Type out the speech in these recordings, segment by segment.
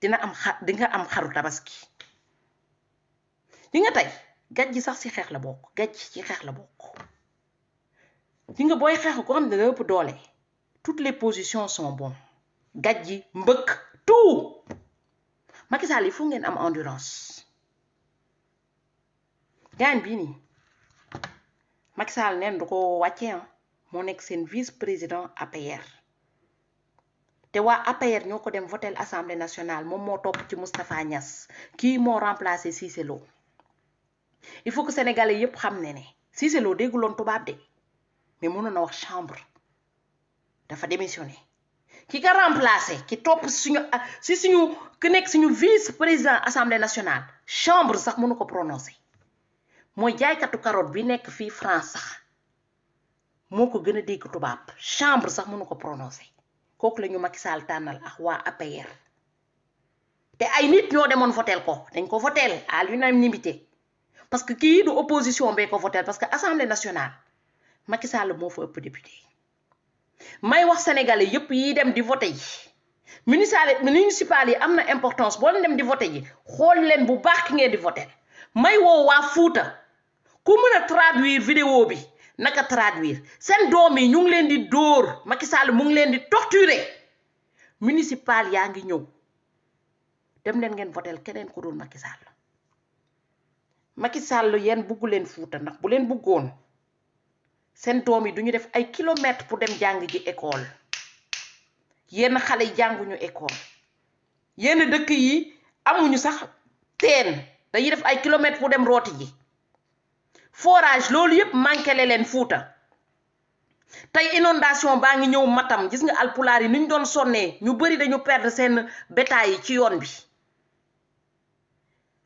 di nga am xaru tabaski di nga tay gàjj sax ci xeex la bokk gàjj ci xeex la bokk di nga booy xeex ko xam ne da ëpp doole toutes les positions sont bonnes gàjj mbëkk tout Macky Sall il faut ngeen am endurance gaañ bii nii Macky Sall neen du ko wàccee moo nekk seen vice président APR te waa APR ñoo ko dem votel assemblée nationale moom moo topp ci Moustapha Niass kii moo remplacé Cissé Lo il faut que sénégalais yépp xam ne Cissé Lo dégguloon tubaab de mais mënoon na wax chambre dafa démissionné ki ka remplacé ki topp si suñu ku nekk suñu vice président assemblée nationale chambre sax mënu ko prononcer mooy jaaykatu carotte bi nekk fii France sax moo ko gën a dégg tubaab chambre sax mënu ko prononcer kooku la ñu Macky Sall tànnal ak waa APR te ay nit ñoo demoon votel ko dañ ko votel à l'unanimité parce que kii du opposition bee ko votel parce que assemblée nationale Macky Sall moo fa ëpp député may wax sénégalais yépp yi dem di voté yi municipal yi am na importance boo leen dem di voté ji xool leen bu baax ki ngeen di voté may woo waa Fuuta ku mën a traduire vidéo bi naka traduire seen doom yi ñu ngi leen di dóor Macky Sall mu ngi leen di torturer municipal yaa ngi ñëw dem leen ngeen voté keneen ku dul Macky Sall Macky Sall yéen buggu leen Fuuta ndax bu leen buggoon seen doom yi duñu def ay kilomètres pour dem jàng ji école yenn xale yi jànguñu école yenn dëkk yi amuñu sax teen dañuy def ay kilomètres pour dem rooti ji forage loolu yépp manqué leen Fuuta tey inondation baa ngi ñëw Matam gis nga alpulaar yi nuñ doon sonnee ñu bari dañu perdre seen bétail yi ci yoon bi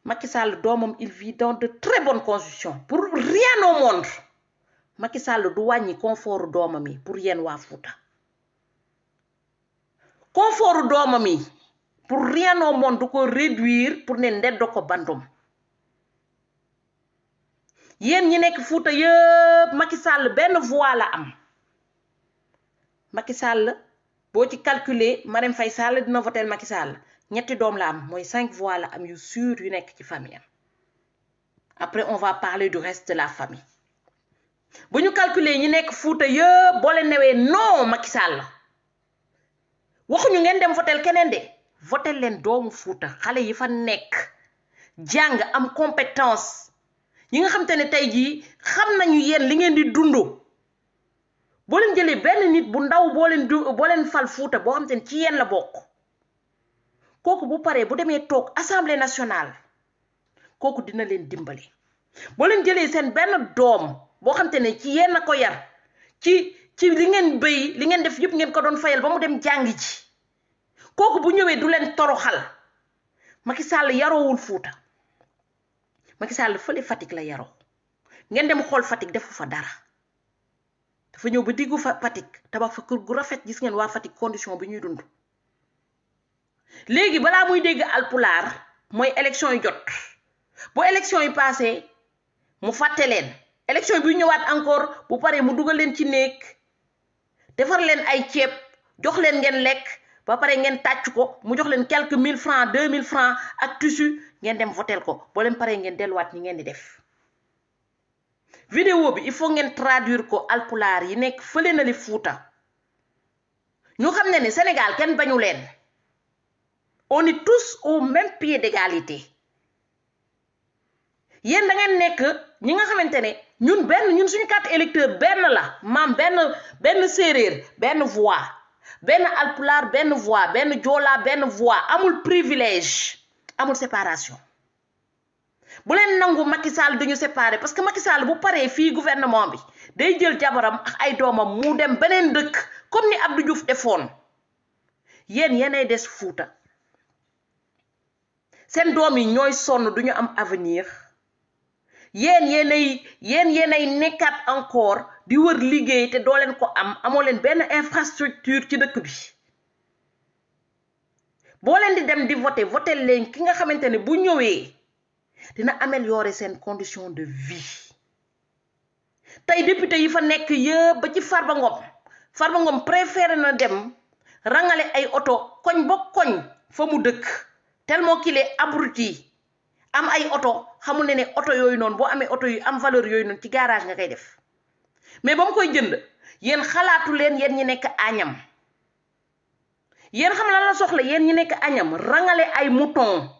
Macky Sall doomam il vit dans de très bonnes conditions pour rien au monde Macky Sall du wàññi confort doomam yi pour yéen waa Fuuta confort doomam yi pour rien au monde du ko réduire pour ne ndeddo ko bandum yéen ñi nekk Fuuta yëpp Macky Sall benn voix la am Macky Sall boo ci calculer Marème Faye Sall dina voter Macky Sall ñetti doom la am mooy 5 voix la am yu sûr yu nekk ci famille am après on va parler du reste de la famille bu ñu calculer ñi nekk Fuuta yëpp boo leen newee non Macky Sall waxuñu ngeen dem voter keneen de voter leen doomu Fuuta xale yi fa nekk jàng am compétence ñi nga xam te ne tey jii xam nañu yéen li ngeen di dundu boo leen jëlee benn nit bu ndaw boo leen fal Fuuta boo xam te ne ci yéen la bokk kooku bu paree bu demee toog assemblée nationale kooku dina leen dimbale boo leen jëlee seen benn doom boo xam te ne ci yéen a ko yar ci li ngeen béy li ngeen def yëpp ngeen ko doon fayal ba mu dem jàngi ji kooku bu ñëwee du leen toroxal Macky Sall yaroowul Fuuta Macky Sall fële Fatick la yaroo ngeen dem xool Fatick defu fa dara dafa ñëw ba diggu Fatick tabax fa kër gu rafet gis ngeen waa Fatick condition bi ñuy dund léegi balaa muy dégg alpulaar mooy élection yi jot bu élection yi passé mu fàtte leen élection bi ñëwaat encore bu paree mu dugal leen ci néeg defar leen ay ceeb jox leen ngeen lekk ba pare ngeen tàcc ko mu jox leen quelques 1000 francs 2000 francs ak tissu ngeen dem votel ko boo leen paree ngeen delluwaat ñi ngeen di def vidéo bi il faut ngeen traduire ko alpulaar yi nekk fële na li Fuuta ñu xam ne ni Sénégal kenn bañu leen on est tous au même pied d'égalité yéen da ngeen nekk ñi nga xamante ne ñun suñu carte électeur benn la maam benn séeréer benn voix benn alpulaar benn voix benn joolaa benn voix amul privilège amul séparation bu leen nangu Macky Sall duñu séparé parce que Macky Sall bu paree fii gouvernement bi day jël jabaram ak ay doomam mu dem beneen dëkk comme ni Abdou Diouf defoon yéenay des Fuuta seen doom yi ñooy sonn duñu am avenir yéenay nekkaat encore di wër liggéey te doo leen ko amoo leen benn infrastructure ci dëkk bi boo leen di dem di voter leen ki nga xamante ne bu ñëwee dina améliorer seen condition de vie tey député yi fa nekk yëpp ba ci Farba Ngom préféré na dem rangale ay oto koñ ba koñ fa mu dëkk tellement qu'il est abruti am ay oto xamul ne oto yooyu noonu boo amee oto yu am valeur yooyu noonu ci garage nga koy def mais ba mu koy jënd yéen xalaatu leen yéen ñi nekk añam yéen xam la soxla yéen ñi nekk añam rangale ay mouton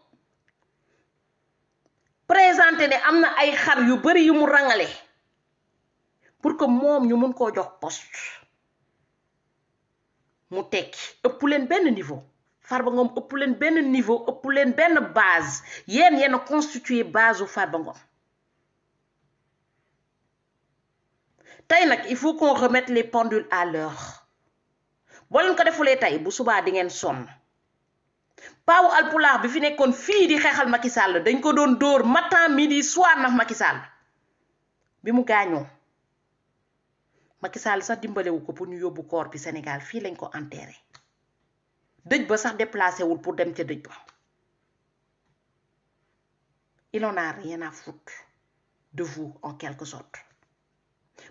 présenté ne am na ay xar yu bari yu mu rangale pour que moom ñu mun koo jox poste mu tekki ëpp leen benn niveau Farba Ngom ëpp leen benn niveau ëpp leen benn base yéen a constitué base u Farba Ngom tey nag il faut qu'on remette les pendules à l'heure boo leen ko defulee tey bu subaa di ngeen sonn paawu alpulaar bi fi nekkoon fii di xeexal Macky Sall dañ ko doon dóor matin midi soir ndax Macky Sall bi mu gaañoo Macky Sall sax dimbalewu ko pour ñu yóbbu corps bi Sénégal fii lañ ko enterré dëj ba sax déplacé wul pour dem ca dëj ba il en a rien à foutre de vous en quelque sorte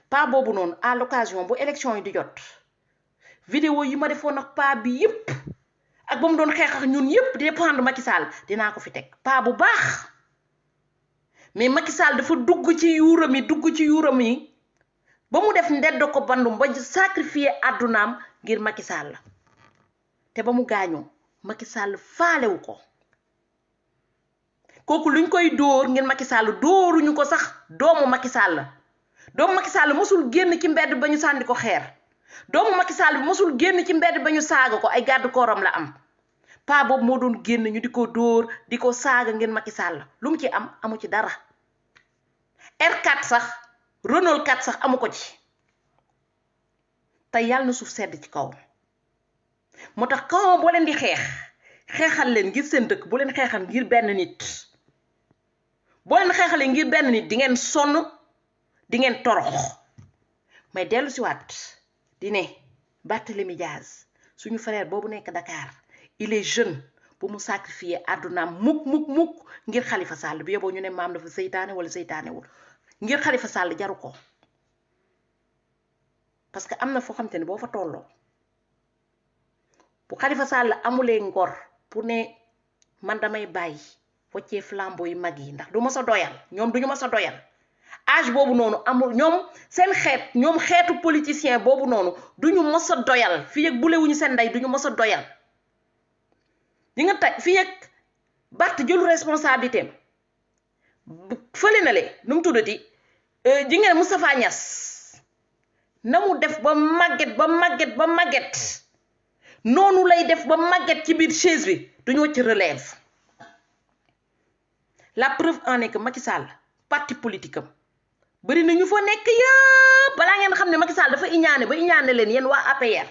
pa boobu noonu à l'occasion bu élection yi di jot vidéo yi ma defoon ak pa bi yépp ak ba mu doon xeex ak ñun yépp di dépendre Macky Sall dinaa ko fi teg pa bu baax mais Macky Sall dafa dugg ci yuuram yi ba mu def ndedd ko bandum ba sacrifier àddunaam ngir Macky Sall te ba mu gaañoo Macky Sall faalewu ko kooku luñ koy dóor ngir Macky Sall dóoruñu ko sax doomu Macky Sall mosul génn ci mbedd ba ñu sànni ko xeer doomu Macky Sall bi mosul génn ci mbedd ba ñu saaga ko ay garde kooram la am pa boobu moo doon génn ñu di ko dóor di ko saaga ngir Macky Sall lu mu ci amu ci dara R4 sax Renault 4 sax amu ko ci te yàlla na suuf sedd ci kaw moo tax kaw boo leen di xeexal leen ngir seen dëkk bu leen xeexal ngir benn nit boo leen xeexalee ngir benn nit di ngeen sonn di ngeen torox mais dellu si waat di ne Barthélémy Diaz suñu frère boobu nekk Dakar il est jeune bu mu sacrifier àddunaam mukk ngir Khalifa Sall bi yóbboo ñu ne maam dafa seytaane wala seytaanewul ngir Khalifa Sall jaru ko parce que am na foo xam te ne boo fa tolloo bu Khalifa Sall amulee ngor pour ne man damay bàyyi foccee flambeau yu mag yi ndax du ma sa doyal ñoom duñu ma sa doyal âge boobu noonu amul ñoom seen xeet ñoom xeetu politicien boobu noonu duñu mës a doyal fii ak bulewuñu seen ndey duñu mës a doyal di nga tey fii ak Bart jëlu responsabilité fële na le nu mu tuddati ji ngeen Moustapha Niass na mu def ba màgget noonu lay def ba màgget ci biir chaise bi duñu wacc relève la preuve en est que Macky Sall parti politique am bari na ñu fa nekk yëpp balaa ngeen xam ne Macky Sall dafa iñaane leen yéen waa APR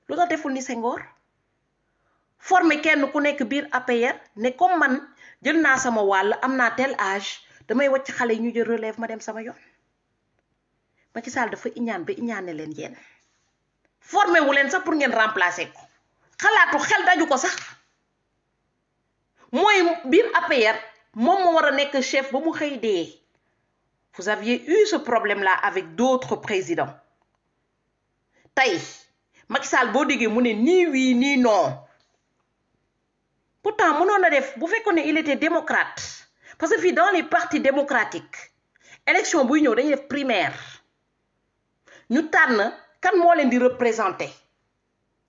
lu tax deful ni Senghor formé kenn ku nekk biir APR ne comme man jël naa sama wàll am naa tel âge damay wacc xale yi ñu jël relève ma dem sama yoon Macky Sall dafa iñaane leen yéen formé wu leen sax pour ngeen remplacer ko xalaatu xel daju ko sax mooy biir APR moom moo war a nekk chef ba mu xëy dee. Vous aviez eu ce problème-là avec d'autres présidents tey Macky Sall boo déggee mu ne ni oui ni non pourtant mënoon na def bu fekkoon ne il était démocrate parce que fii dans les partis démocratiques élection buy ñëw dañuy def primaire ñu tànn kan moo leen di représenter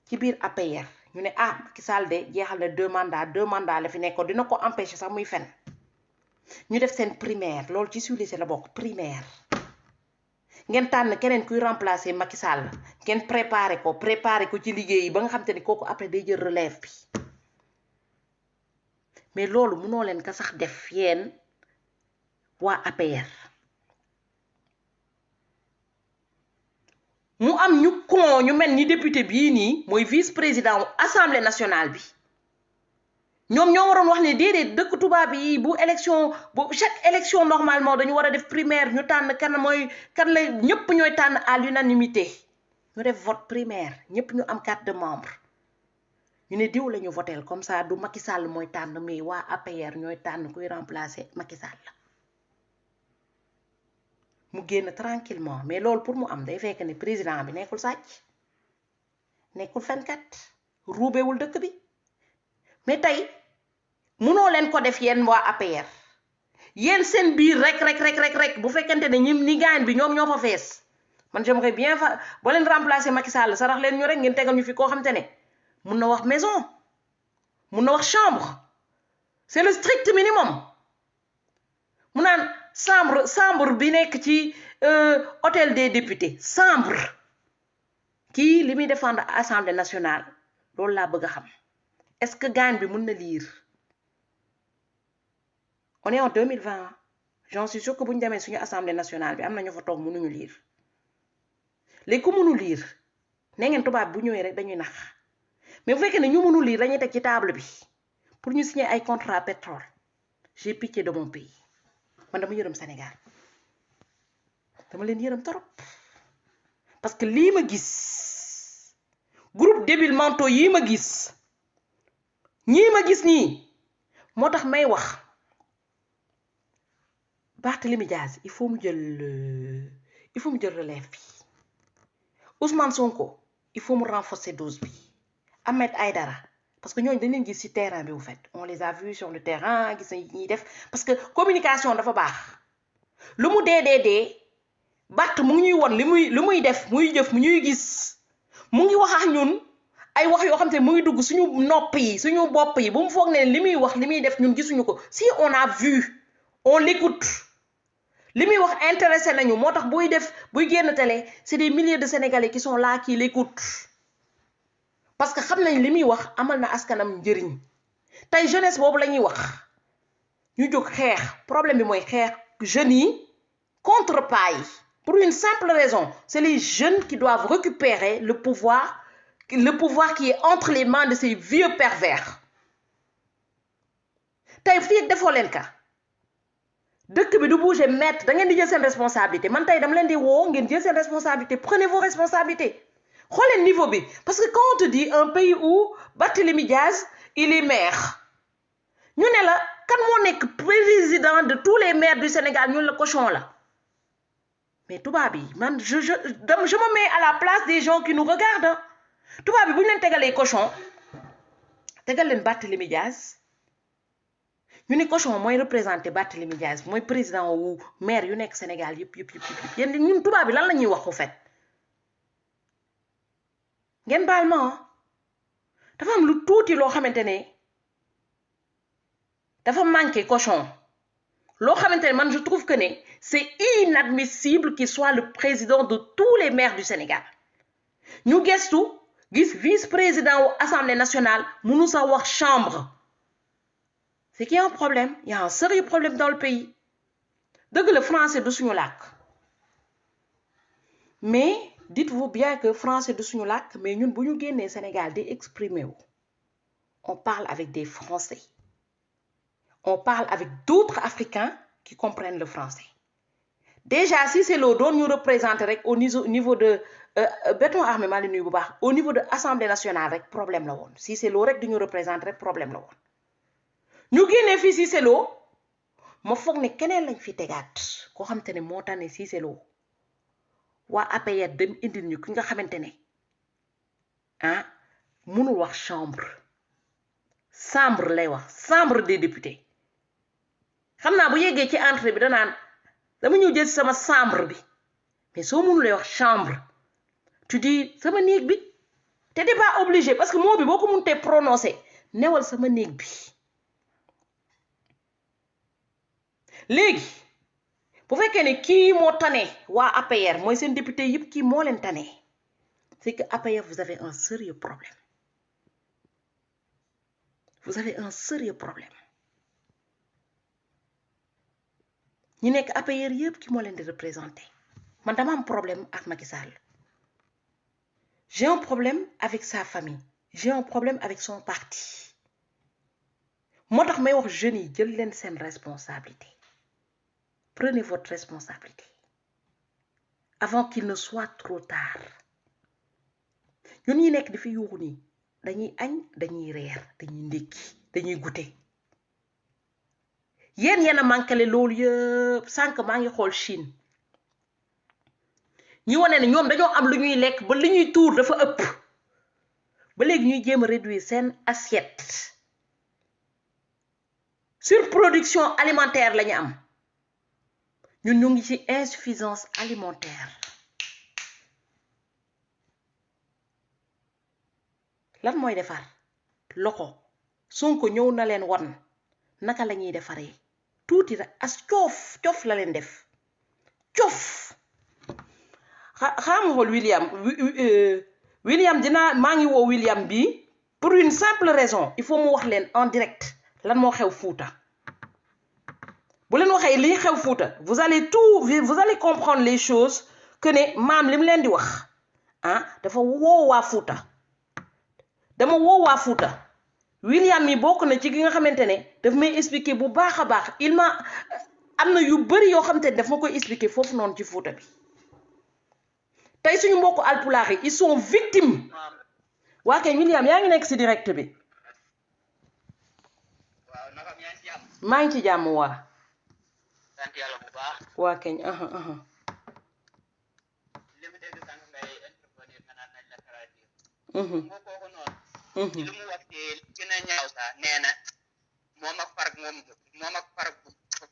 ci biir APR ñu ne Macky Sall de jeexal na 2 mandats la fi nekkoon dina ko empêcher sax muy fen ñu def seen primaire loolu ci suulisé la bokk primaire ngeen tànn keneen kuy remplacer Macky Sall ngeen préparé ko ci liggéey yi ba nga xam te ni kooku après day jël relève bi mais loolu mënoo leen ka sax def yéen waa APR mu am ñu mel ni député bii nii mooy vice président assemblée nationale bi ñoom ñoo waroon wax ne déedéet dëkk tubaab yi bu chaque élection normalement dañu war a def primaire ñu tànn kan la ñëpp ñooy tànn à l'unanimité ñu def vote primaire ñëpp ñu am carte de membre ñu ne diw la ñu votel comme ça du Macky Sall mooy tànn mais waa APR ñooy tànn kuy remplacer Macky Sall mu génn tranquillement mais loolu pour mu am day fekk ne président bi nekkul sàcc nekkul fenkat ruubewul dëkk bi mais tey munoo leen ko def yéen waa APR yéen seen biir rek bu fekkente ne ñi gaañ bi ñoom ñoo fa fees man j'aimerais bien boo leen remplacer Macky Sall sarax leen ñu rek ngeen tegal ñu fi koo xam te ne mun na wax maison mun na wax chambre c'est le strict minimum mu naan chambre bi nekk ci hôtel des députés chambre kii li muy défendre assemblée nationale loolu laa bëgg a xam est-ce que gaañ bi mun na lire on est en 2020 j'en suis sûr que bu ñu demee suñu assemblée nationale bi am na ñu fa toog mënuñu lire léegi ku mënu lire nee ngeen tubaab bu ñëwee rek dañuy nax mais bu fekkee ne ñu mënu lire dañuy teg ci table bi pour ñu signer ay contrat pétrole j'ai pitié de mon pays man dama yërëm Sénégal dama leen yërëm trop parce que lii ma gis groupe débiles mentaux yii ma gis ñii ma gis nii moo tax may wax Barthélémy Diaz il faut mu jël relève bi Ousmane Sonko il faut mu renforcer dose bi Ahmed Aïdara parce que ñooñu dañ leen gis ci terrain bi bu fait on les a vus sur le terrain gis nañ ñuy def parce que communication dafa baax lu mu dee Bart mu ngi ñuy won li muy def muy jëf mu ñuy gis mu ngi wax ak ñun ay wax yoo xam te mu ngi dugg suñu nopp yi suñu bopp yi bu mu foog ne li muy wax li muy def ñun gisuñu ko si on a vu on l'écoute li muy wax intéressé nañu moo tax buy génn télé c'est des milliers de Sénégalais qui sont là qui l'écoutent parce que xam nañ li muy wax amal na askanam njëriñ tey jeunesse boobu la ñuy wax ñu jóg xeex problème bi mooy xeex jeunes yi contre pas yi pour une simple raison c'est les jeunes qui doivent récupérer le pouvoir qui est entre les mains de ces vieux pervers tey fii defoo leen ka dëkk bi du bouger mètre da ngeen di jël seen responsabilité man tey dama leen di woo ngeen jël seen responsabilité prenez vos responsabilités xooleen niveau bi parce que quand on te dit un pays où Barthélémy Diaz il est maire ñu ne la kan moo nekk président de tous les maires du Sénégal ñun la cochon la mais tubaab yi man je me mets à la place des gens qui nous regardent tubaab bi bu ñu leen tegalee cochon tegal leen Barthélémy Diaz ñu ne cochon mooy représenté Barthélémy Diaz mooy président wu maire yu nekk Sénégal yëpp yéen ñun tubaab bi lan la ñuy wax au fait ngeen baal ma dafa am lu tuuti loo xamante ne dafa manqué cochon loo xamante ne man je trouve que ne c'est inadmissible qu'il soit le président de tous les maires du Sénégal ñu gestu gis vice-président wu Assemblée nationale mënu sax wax chambre c'est qu'il y a un problème il y a un sérieux problème dans le pays dëgg la français du suñu làkk mais dites-vous bien que français du suñu làkk mais ñun bu ñu génnee Sénégal di exprimer wu on parle avec des Français on parle avec d'autres Africains qui comprennent le français déjà si c'est loo doon ñu représenter rek au niveau de béton armé maa nuyu bu baax au niveau de Assemblée nationale rek problème la woon si c'est loo rek di ñu représenter rek problème la woon ñu génnee fii Cissé Lo ma foog ne keneen lañ fi tegaat koo xamante ne moo tax ne Cissé Lo waa APR dem indil ñu ki nga xamante ne mënul wax chambre lay wax chambre des députés xam naa bu yeggee ci entrée bi danaan dama ñëw jël sama chambre bi mais soo mënulee wax chambre tu dis sama néeg bi te t'es pas obligé parce que moo bi boo ko mënutee prononcer newal sama néeg bi léegi bu fekkee ne kii moo tane waa APR mooy seen député yëpp kii moo leen tane c'est que APR vous avez un sérieux problème ñi nekk APR yëpp ki moo leen di représenter man dama am problème ak Macky Sall j'ai un problème avec sa famille j'ai un problème avec son parti moo tax may wax jeunes yi jël leen seen responsabilité prenez votre responsabilité avant qu'il ne soit trop tard ñun ñi nekk di fi yuuxu nii dañuy añ dañuy reer dañuy ndékki dañuy goûter yéen a manqué loolu yëpp sànq maa ngi xool Chine ñi wane ne ñoom dañoo am lu ñuy lekk ba li ñuy tuur dafa ëpp ba léegi ñuy jéem a réduire seen assiette surproduction alimentaire la ñu am ñun ñu ngi ci insuffisance alimentaire lan mooy defar loxo Sonko ñëw na leen won naka la ñuy defaree tuuti rek as coof la leen def coof xam xool William dina maa ngi woo William bi pour une simple raison il faut mu wax leen en direct lan moo xew Fouta bu leen waxee lii xew Fouta vous allez comprendre les choses que ne maam li mu leen di wax ah dafa woo waa Fouta dama woo waa Fouta William mi bokk na ci gi nga xamante ne daf may expliquer bu baax a baax am na yu bari yoo xamante ne daf ma koy expliquer foofu noonu ci Fouta bi tey suñu mbokku alpulaar yi ils sont victimes waa kay William yaa ngi nekk ci direct bi maa ngi ci jàmm waa waa keñ ci lu mu wax ci gën a ñaaw sax nee na moom ak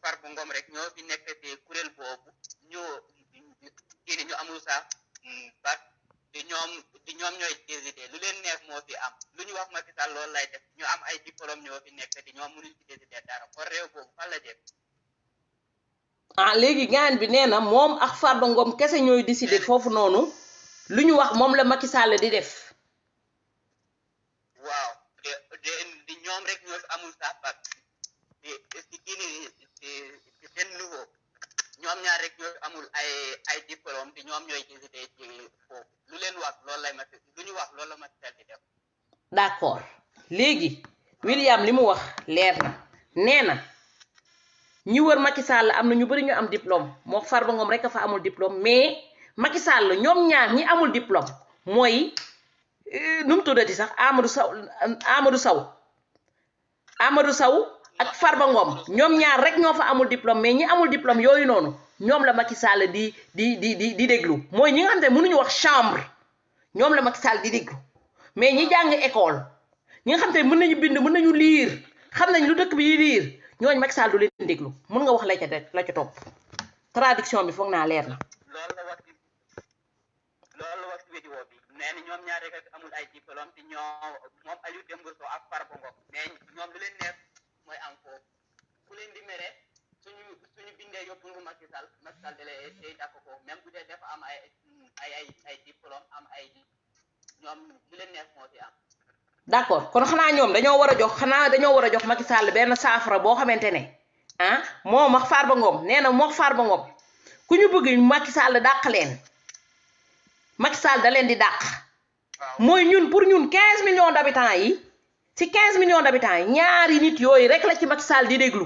Farba Ngom rek ñoo fi nekk te kuréel boobu ñu amul sax bac di ñoom ñooy décider lu leen neex moo fi am lu ñu wax Macky Sall loolu lay def ñu am ay diplôme ñoo fi nekk te ñoom mënuñ ci décider dara kon réew boobu fan la jëm léegi gaan bi nee na moom ak Farba Ngom kese ñooy décider foofu noonu lu ñu wax moom la Macky Sall di def waaw di ñoom rek ñoo fi amul sax bac ci seen niveau ñoom ñaar rek ñoo fi amul ay diplôme te ñoom ñooy décider ci foofu lu leen wax loolu lay lu ñu wax loolu la Macky Sall di def d'accord léegi William li mu wax leer na nee na ñi wër Macky Sall am na ñu bari ñu am diplôme moo Farba Ngom rek a fa amul diplôme mais Macky Sall ñoom ñaar ñi amul diplôme mooy nu mu tuddati sax Amadou Sow ak Farba Ngom ñoom ñaar rek ñoo fa amul diplôme mais ñi amul diplôme yooyu noonu ñoom la Macky Sall di déglu mooy ñi nga xam te mënuñu wax chambre ñoom la Macky Sall di déglu mais ñi jàng école ñi nga xam te mën nañu bind mën nañu lire xam nañ lu dëkk bi di lire ñooñu Macky Sall du leen déglu mën nga wax la ca topp traduction bi foog naa leer na. loolu la wax ci vidéo bi nee na ñoom ñaar rek amul ay diplôme te moom Aliou Dembourou Sow ak Farba Ngom mais ñoom lu leen neex mooy am foofu ku leen di mere suñu bindee yóbbu nga Macky Sall day dàq ko même bu dee dafa am ay diplôme am ñoom lu leen neex moo fi am. d'accord kon xanaa ñoom dañoo war a jox Macky Sall benn saafara boo xamante ne moom ak Farba Ngom nee na moo Farba Ngom ku ñu bëgg Macky Sall dàq leen Macky Sall da leen di dàq mooy ñun pour ñun 15 millions d'habitants yi ci 15 millions d'habitants yi ñaari nit yooyu rek la ci Macky Sall di déglu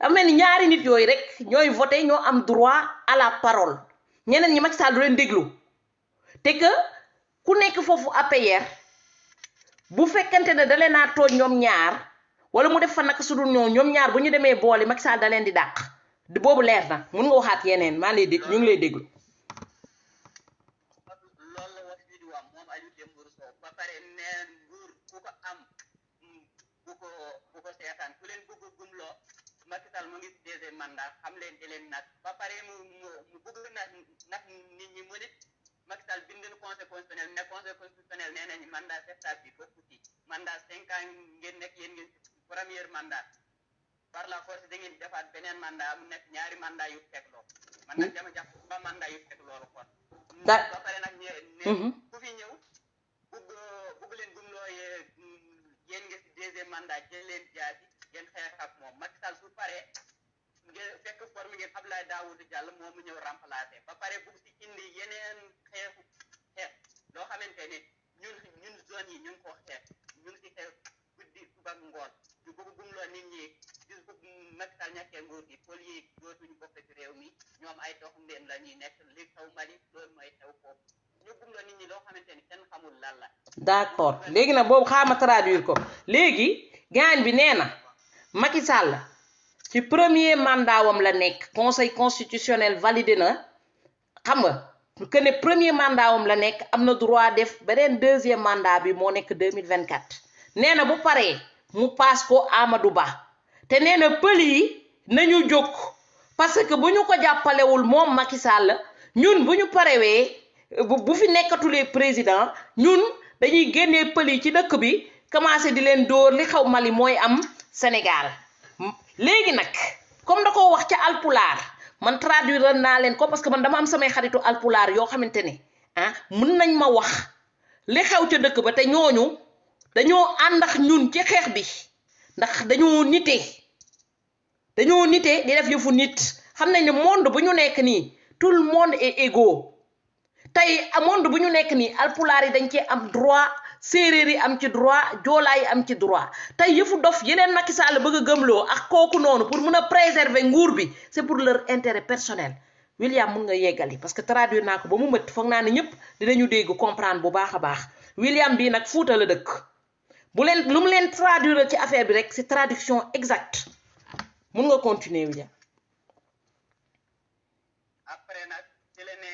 am mel ni ñaari nit yooyu rek ñooy voté ñoo am droit à la parole ñeneen ñi Macky Sall du leen déglu te que ku nekk foofu APR bu fekkente ne da leen a tooñ ñoom ñaar wala mu def fa naka su dul ñoom ñaar bu ñu demee boole Macky Sall da leen di dàq boobu leer na mun nga waxaat yeneen maa lay dégg ñu ngi lay déglu. loolu la wax vidéo am moom Aliou Dembourou Sow ba pare neen nguur ku ko am bu ko seetaan ku leen bëgg gumloo Macky Sall mu ngi si deuxième mandat xam leen di leen nag ba pare mu bëgg nag nit ñi mu nit Macky Sall bind na conseil constitutionnel ne conseil constitutionnel nee nañu mandat sept ans bi bokku ci mandat 5 ans ngeen nekk yéen ngeen premier mandat par la force da ngeen defaat beneen mandat mu nekk ñaari mandat yu teg loo man nag dama jàpp ba mandat yu teg loolu kon ba pare nag ne ku fi ñëw bugg leen gumloo yéen ngeen si deuxième mandat jël leen jaasi ngeen xeex ak moom Macky Sall su paree ngeen fekk formé ngeen Abdoulaye Daouda Diallo moom mu ñëw remplacer ba pare bugg si indi yeneen xeex loo xamante ne ñun zone yi ñu ngi ko xeex ñu ngi si xeex guddi suba ak ngoon ñu bëgg gumloo nit ñi gis ko Macky Sall ñàkkee nguur gi pôle yi dootuñu bokk ci réew mi ñoom ay dox ndeen la ñuy nekk li xew Mali loolu mooy xew foofu ñu gumloo nit ñi loo xamante ni kenn xamul lan la. d'accord léegi nag boobu xaama traduire ko léegi gaañ bi nee na Macky Sall ci premier mandat wam la nekk conseil constitutionnel validé na xam nga que ne premier mandat wam la nekk am na droit def beneen deuxième mandat bi moo nekk 2024 nee na bu paree mu paas ko Amadou Ba te nee na pël yi nañu jóg parce que bu ñu ko jàppalewul moom Macky Sall ñun bu ñu parewee bu fi nekkatulee président ñun dañuy génnee pël yi ci dëkk bi commencé di leen dóor li xaw Mali mooy am Sénégal léegi nag comme da ko wax ca alpulaar man traduire naa leen ko parce que man dama am samay xaritu alpulaar yoo xamante ne mën nañ ma wax li xew ca dëkk ba te ñooñu dañoo ànd ak ñun ci xeex bi ndax dañoo nite di def yëfu nit xam nañ ne monde bu ñu nekk nii tout le monde est égaux tey monde bu ñu nekk nii alpulaar yi dañ ci am droit séeréer yi am ci droit joolaa yi am ci droit tey yëfu dof yeneen Macky Sall bëgg a gëmloo ak kooku noonu pour mën a préserver nguur bi c'est pour leur intérêt personnel William mun nga yeggali parce que traduire naa ko ba mu mët foog naa ne ñëpp dinañu dégg comprendre bu baax a baax William bii nag Fuuta la dëkk bu leen lu mu leen traduire ci affaire bi rek c'est traduction exacte mun nga continuer William. après nag ci la ne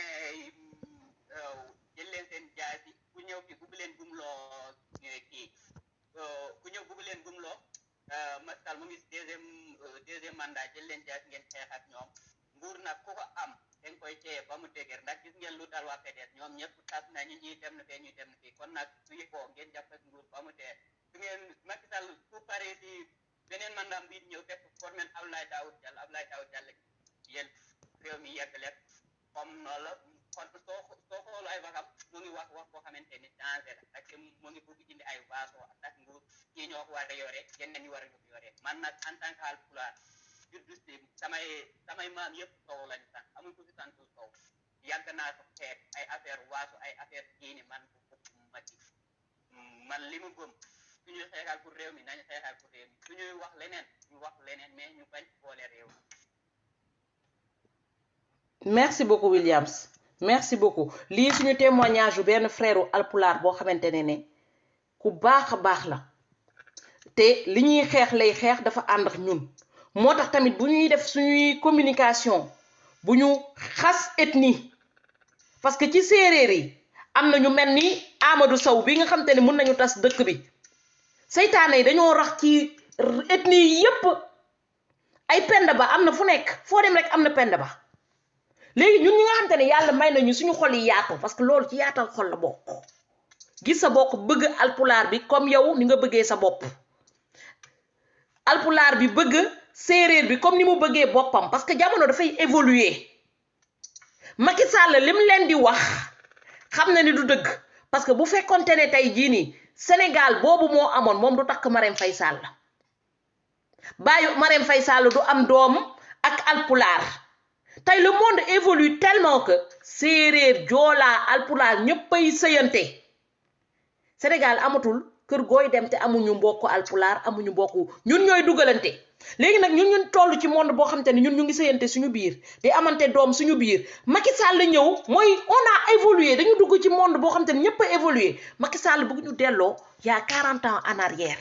jël leen seen jaasi ku ñëw fi bugg leen gumloo kii ku ñëw bugg leen gumloo Macky Sall mu ngi deuxième mandat jël leen jaasi ngeen xeex ak ñoom nguur nag ku ko am dañ koy téye ba mu dëgër ndax gis ngeen lu dal waa PDS ñoom ñëpp tas nañu ñuy dem na fee ñuy dem na fii kon nag su yëppoo ngeen jàpp ak nguur ba mu dee su ngeen Macky Sall su paree si beneen mandat bi ñëw fekk formel Abdoulaye Daouda Diallo yéen réew mi yeggale comme noonu la kon soo xool ay waxam mu ngi wax boo xamante ni danger la parce que mu ngi bëgg indi ay waaso ak nguur kii ñoo ko war a yore yeneen ñu war a ñu ko yore man nag en tant que Haalpulaar juddu si samay maam yëpp Sow lañu sant amul ku si sant Sow yàgg naa ko xeex ay affaire waaso ay affaire diini man man li mu gëm suñuy xeexal pour réew mi nañu xeexal pour réew mi suñuy wax leneen ñu wax leneen mais ñu bañ boole réew mi. merci beaucoup Williams merci beaucoup lii suñu témoignage yu benn frère alpulaar boo xamante ne ku baax a baax la te li ñuy xeex lay xeex dafa ànd ak ñun moo tax tamit bu ñuy def suñuy communication bu ñu xas ethnie parce que ci séeréer yi am na ñu mel ni Amadou Sow bi nga xamante ne mun nañu tas dëkk bi seytaane yi dañoo rax ci ethnie yi yépp ay penda ba am na fu nekk foo dem rek am na penda ba léegi ñun ñi nga xamante ne yàlla may nañu suñu xol yi yaatu parce que loolu ci yaatal xol la bokk gis sa bokk bëgg alpulaar bi comme yow ni nga bëggee sa bopp alpulaar bi bëgg séeréer bi comme ni mu bëggee boppam parce que jamono dafay évoluer Macky Sall lim leen di wax xam na ni du dëgg parce que bu fekkonte ne tey jii nii Sénégal boobu moo amoon moom du takk Marème Faye Sall bàyyi Marème Faye Sall du am doom ak alpulaar tey le monde évolue tellement que séeréer joolaa alpulaar ñëppay sëyante Sénégal amatul kër gooy dem te amuñu mbokk alpulaar amuñu mbokk ñun ñooy dugalante léegi nag ñun toll ci monde boo xamante ne ñun ñu ngi sëyante suñu biir di amante doom suñu biir Macky Sall la ñëw mooy on a évolué dañu dugg ci monde boo xamante ne ñëpp a évolué Macky Sall bëgg ñu delloo il y a 40 ans en arrière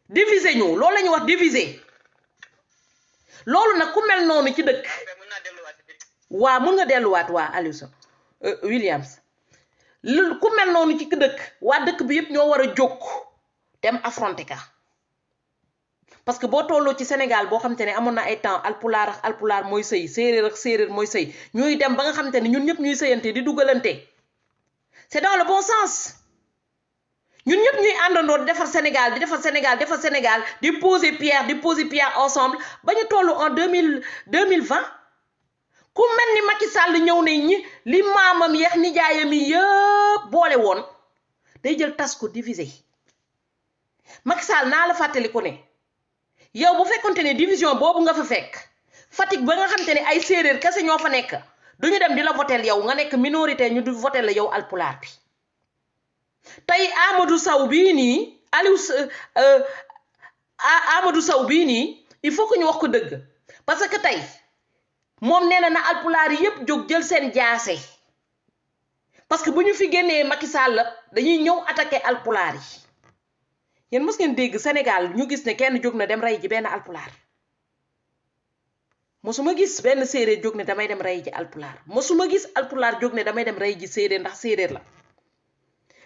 diviser ñu loolu la ñuy wax diviser loolu nag ku mel noonu ci dëkk waa mun nga delluwaat waa Aliou Williams ku mel noonu ci dëkk waa dëkk bi yëpp ñoo war a jóg dem affronter ka parce que boo tolloo ci Sénégal boo xamante ne amoon na ay temps alpulaar ak alpulaar mooy sëy séeréer ak séeréer mooy sëy ñuy dem ba nga xamante ne ñun ñëpp ñuy sëyante di dugalante c'est dans le bon sens ñun ñëpp ñuy àndandoo di defar Sénégal di poser pierre ensemble ba ñu toll en 2020 ku mel ni Macky Sall ñëw ne ñi li maamam yeex nijaayam yi yëpp boole woon day jël tas ko diviser Macky Sall naa la fàttali ko ne yow bu fekkonte ne division boobu nga fa fekk Fatick ba nga xamante ne ay séeréer kese ñoo fa nekk duñu dem di la votel yow nga nekk minorité ñu du votel la yow alpulaar bi tey Amadou Sow bii nii Amadou Sow bii nii il faut que ñu wax ko dëgg parce que tey moom nee na alpulaar yi yépp jóg jël seen jaase parce que bu ñu fi génnee Macky Sall dañuy ñëw attaqué alpulaar yi yéen mos ngeen dégg Sénégal ñu gis ne kenn jóg na dem rey ji benn alpulaar mosuma gis benn séeréer jóg ne damay dem rey ji alpulaar mosuma gis alpulaar jóg ne damay dem rey ji séeréer ndax séeréer la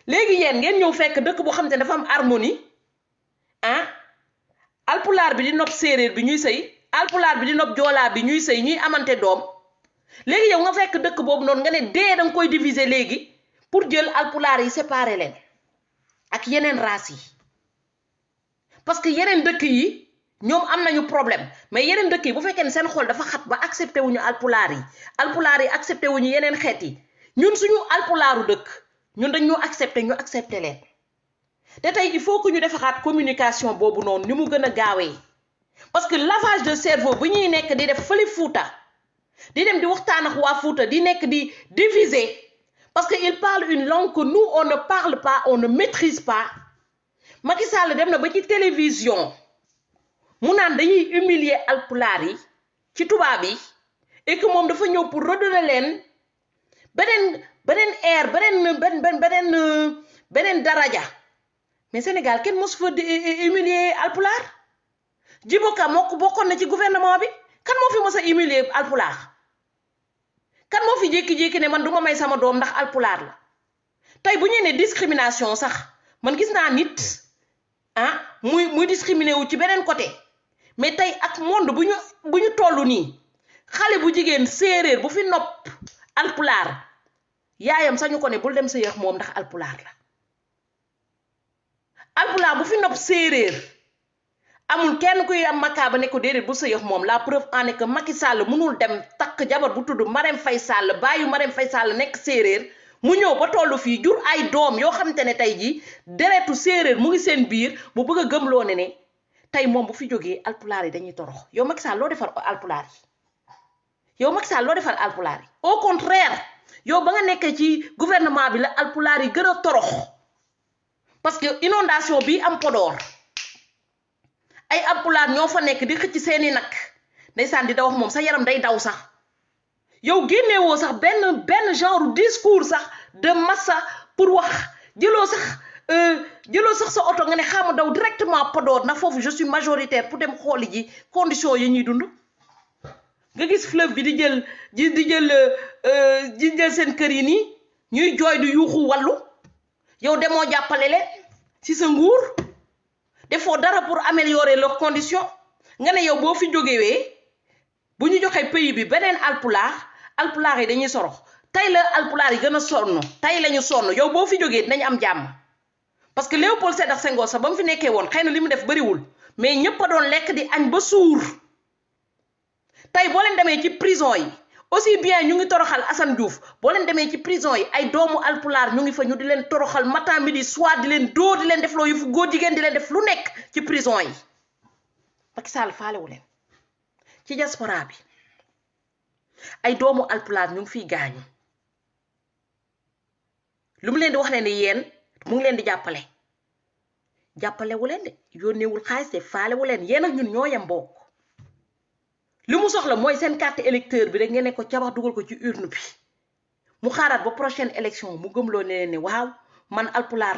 léegi yéen ngeen ñëw fekk dëkk boo xam te dafa am harmonie alpulaar bi di nopp séeréer bi ñuy sëy alpulaar bi di nopp joolaa bi ñuy sëy ñuy amante doom léegi yow nga fekk dëkk boobu noonu nga ne dee danga koy diviser léegi pour jël alpulaar yi séparer leen ak yeneen race yi parce que yeneen dëkk yi ñoom am nañu problème mais yeneen dëkk yi bu fekkee ne seen xol dafa xat ba accepté wuñu alpulaar yi accepté wuñu yeneen xeet yi ñun suñu alpulaaru dëkk ñun dañ ñu accepté leen te tey il faut que ñu defaraat communication boobu noonu ni mu gën a gaawee parce que lavage de cerveau bu ñuy nekk di def fële Fuuta di dem di waxtaan ak waa Fuuta di nekk di diviser parce que il parle une langue que nous on ne parle pas on ne maîtrise pas Macky Sall dem na ba ci télévision mu naan dañuy humilier alpulaar yi ci tubaab yi et que moom dafa ñëw pour redonner leen beneen air beneen daraja mais Sénégal kenn mosu fa humilier alpulaar Djibo Ka moo ko bokkoon na ci gouvernement bi kan moo fi mos a humilier alpulaar kan moo fi jékki-jékki ne man duma may sama doom ndax alpulaar la tey bu ñu ne discrimination sax man gis naa nit muy discriminer wu ci beneen côté mais tey ak monde bu ñu toll nii xale bu jigéen séeréer bu fi nopp alpulaar yaayam sañu ko ne bul dem sa yëx moom ndax alpulaar la alpulaar bu fi nopp séeréer amul kenn kuy am makaaba ne ko déedéet bu sa yëx moom la preuve en est que Macky Sall mënul dem takk jabar bu tudd Marème Faye Sall bàyyu Marème Faye Sall nekk séeréer mu ñëw ba tollu fii jur ay doom yoo xamante ne tey jii deretu séeréer mu ngi seen biir mu bëgg a gëmloo ne tey moom bu fi jógee alpulaar yi dañuy torox yow Macky Sall loo defar alpulaar yi au contraire yow ba nga nekkee ci gouvernement bi la alpulaar yi gën a torox parce que inondation bi am Podor ay alpulaar ñoo fa nekk di xëcc seeni nag ndeysaan di daw wax moom sa yaram day daw sax yow génnewoo sax benn genre discours sax de massa pour wax jëloo sax sa oto nga ne xaama daw directement Podor na foofu je suis majoritaire pour dem xooli ji condition yi ñuy dund nga gis fleuve bi di jël seen kër yi nii ñuy jooy di yuuxu wàllu yow demoo jàppale leen ci sa nguur defoo dara pour améliorer leurs conditions nga ne yow boo fi jógewee bu ñu joxee pays bi beneen alpulaar yi dañuy sorox tey la alpulaar yi gën a sonn tey lañu sonn yow boo fi jógee dinañ am jàmm parce que Léopold Sédar Senghor sax ba mu fi nekkee woon xëy na li mu def bariwul mais ñëpp a doon lekk di añ ba suur tey boo leen demee ci prison yi aussi bien ñu ngi toroxal Assane Diouf boo leen demee ci prison yi ay doomu alpulaar ñu ngi fa ñu di leen toroxal matin midi soir di leen dóor di leen def loo yu fu góor jigéen di leen def lu nekk ci prison yi Macky Sall faalewu leen ci diaspora bi ay doomu alpulaar ñu ngi fiy gaañu lu mu leen di wax ne yéen mu ngi leen di jàppalewu leen de yónneewul xaalis de faalewu leen yéen ak ñun ñoo yem bokk li mu soxla mooy seen carte électeur bi rek ngeen ne ko cabax dugal ko ci urne bi mu xaaraat ba prochaine élection mu gëmloo ne waaw man alpulaar